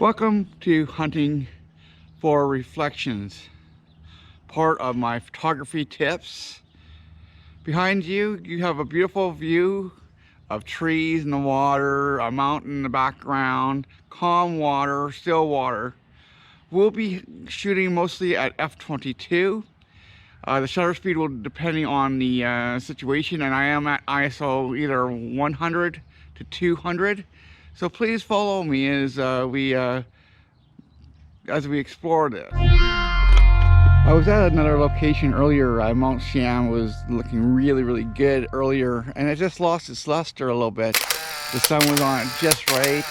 Welcome to Hunting for Reflections, part of my photography tips. Behind you, you have a beautiful view of trees in the water, a mountain in the background, calm water, still water. We'll be shooting mostly at f/22. The shutter speed will depending on the situation, and I am at ISO either 100 to 200. So please follow me as we explore this. I was at another location earlier. Mount Siam was looking really good earlier, and it just lost its luster a little bit. The sun was on it just right.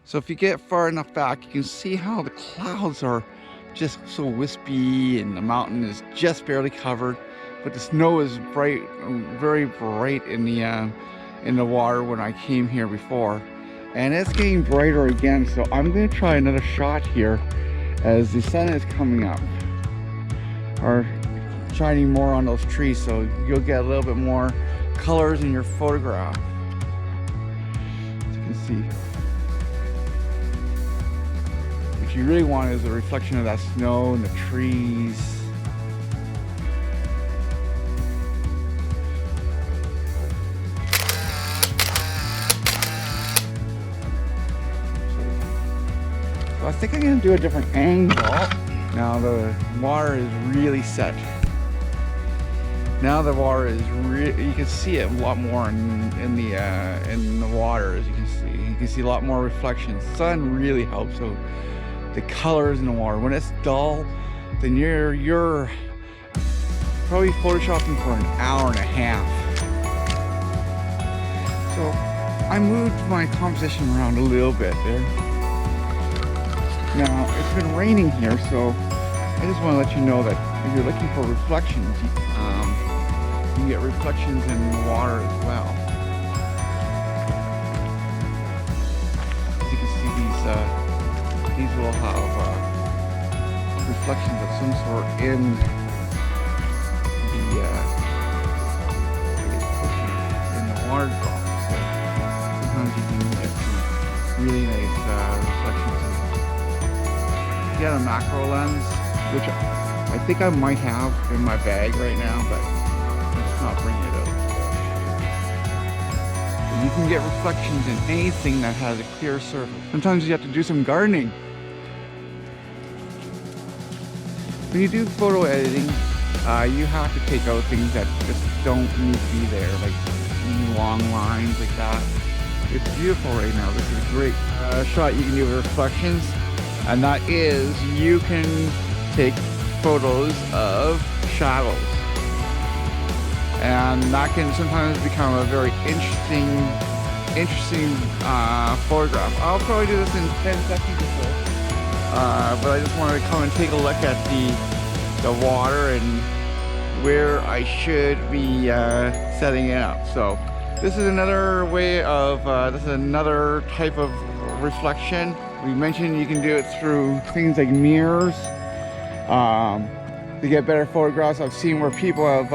So if you get far enough back, you can see how the clouds are just so wispy, and the mountain is just barely covered, but the snow is bright, very bright in the water when I came here before, and it's getting brighter again. So I'm going to try another shot here as the sun is coming up or shining more on those trees, so you'll get a little bit more colors in your photograph. As you can see, what you really want is a reflection of that snow and the trees. So I think I'm going to do a different angle. Now the water is really set. Now the water is really, you can see it a lot more in the water, as you can see. You can see a lot more reflections. Sun really helps. So the colors in the water. When it's dull, then you're probably photoshopping for an hour and a half. So I moved my composition around a little bit there. Now it's been raining here, so I just want to let you know that if you're looking for reflections, you can get reflections in the water as well. As you can see, these will have reflections of some sort in the water drops. So sometimes you can get some really nice reflections. If you have a macro lens, which I think I might have in my bag right now, but I'm just not bringing it out. You can get reflections in anything that has a clear surface. Sometimes you have to do some gardening. When you do photo editing, you have to take out things that just don't need to be there, like long lines like that. It's beautiful right now. This is a great shot you can do with reflections, and that is you can take photos of shadows, and that can sometimes become a very interesting photograph. I'll probably do this in 10 seconds or so. But I just wanted to come and take a look at the water and where I should be setting it up. So this is another way of, this is another type of reflection. We mentioned you can do it through things like mirrors to get better photographs. I've seen where people have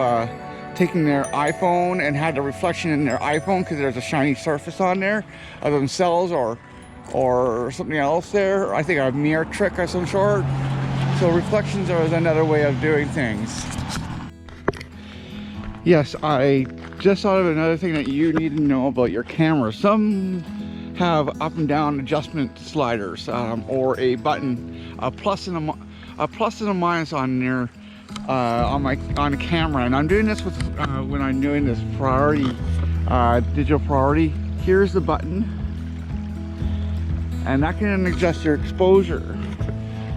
taken their iPhone and had the reflection in their iPhone because there's a shiny surface on there of themselves or something else there. I think a mirror trick of some sort. So reflections are another way of doing things. Yes, I just thought of another thing that you need to know about your camera. Some have up and down adjustment sliders, or a button, a plus and a minus on there on the camera. And I'm doing this with when I'm doing this priority, digital priority. Here's the button, and that can adjust your exposure.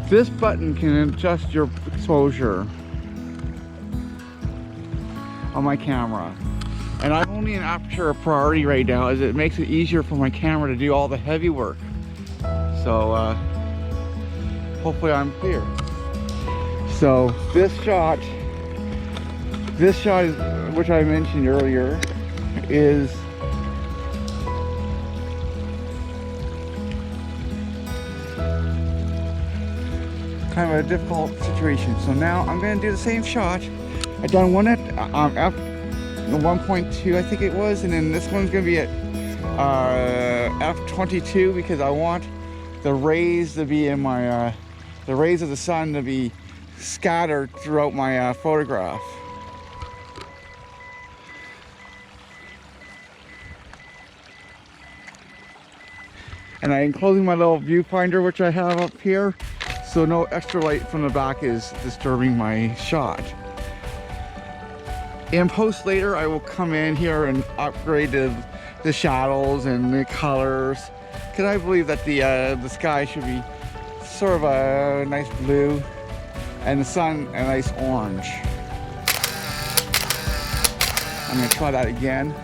This button can adjust your exposure on my camera. And I'm only in aperture of priority right now, as it makes it easier for my camera to do all the heavy work. So hopefully I'm clear. So this shot is, which I mentioned earlier, is kind of a difficult situation. So now I'm going to do the same shot. I've done one at f/1.2, I think it was, and then this one's going to be at f/22 because I want the rays to be in my, the rays of the sun to be scattered throughout my photograph. And I'm closing my little viewfinder, which I have up here, so no extra light from the back is disturbing my shot. In post later, I will come in here and upgrade the shadows and the colors, because I believe that the sky should be sort of a nice blue and the sun a nice orange. I'm going to try that again.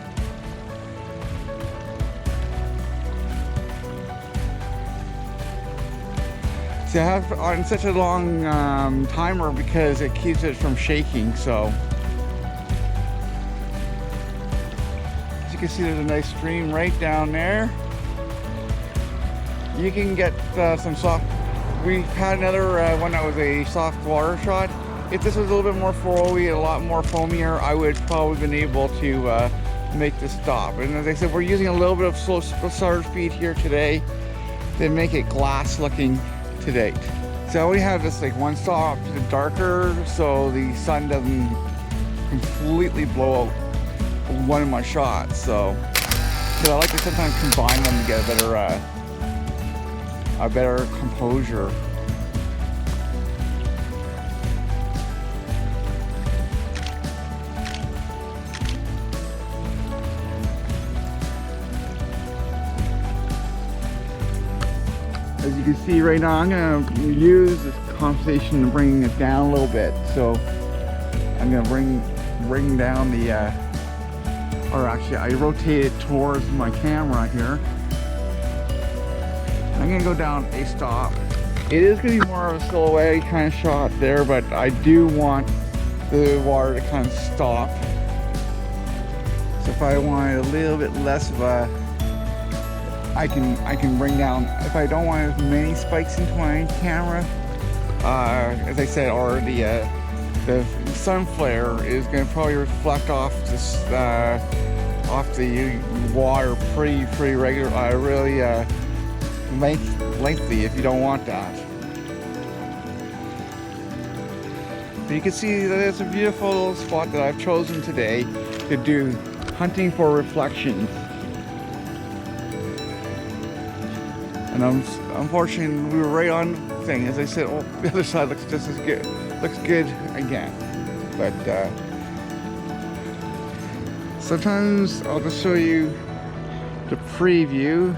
See, I have on such a long timer because it keeps it from shaking, so. As you can see, there's a nice stream right down there. You can get some soft. We've had another one that was a soft water shot. If this was a little bit more flowy, a lot more foamier, I would probably been able to make this stop. And as I said, we're using a little bit of slow shutter speed here today to make it glass looking to date. So we have this like one stop darker so the sun doesn't completely blow out one of my shots. So I like to sometimes combine them to get a better composure. As you can see right now, I'm going to use this conversation to bring it down a little bit. So I'm going to bring down the, or actually I rotate it towards my camera here. I'm going to go down a stop. It is going to be more of a silhouette kind of shot there, but I do want the water to kind of stop. So if I wanted a little bit less of a, I can bring down, if I don't want as many spikes into my camera, as I said, or the sun flare is going to probably reflect off this off the water pretty regular, really lengthy if you don't want that. But you can see that it's a beautiful little spot that I've chosen today to do hunting for reflections. And unfortunately, we were right on the thing. As I said, oh, the other side looks just as good. Looks good again. But sometimes I'll just show you the preview.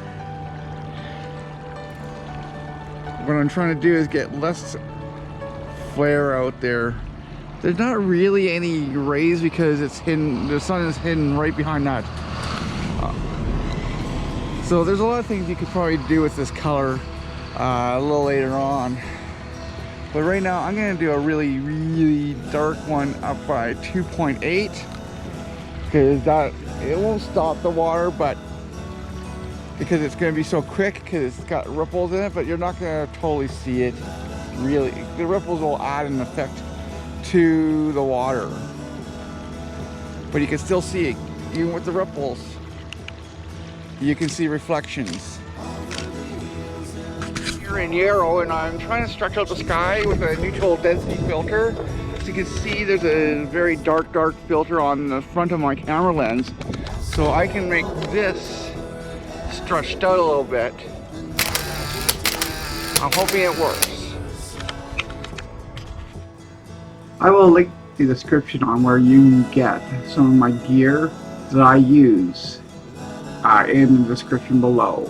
What I'm trying to do is get less flare out there. There's not really any rays because it's hidden. The sun is hidden right behind that. So there's a lot of things you could probably do with this color a little later on. But right now I'm going to do a really dark one up by 2.8 because that it won't stop the water, but because it's going to be so quick because it's got ripples in it, but you're not going to totally see it really. The ripples will add an effect to the water, but you can still see it even with the ripples. You can see reflections. Here in Yarrow, and I'm trying to stretch out the sky with a neutral density filter. As you can see, there's a very dark filter on the front of my camera lens. So I can make this stretched out a little bit. I'm hoping it works. I will link the description on where you can get some of my gear that I use in the description below.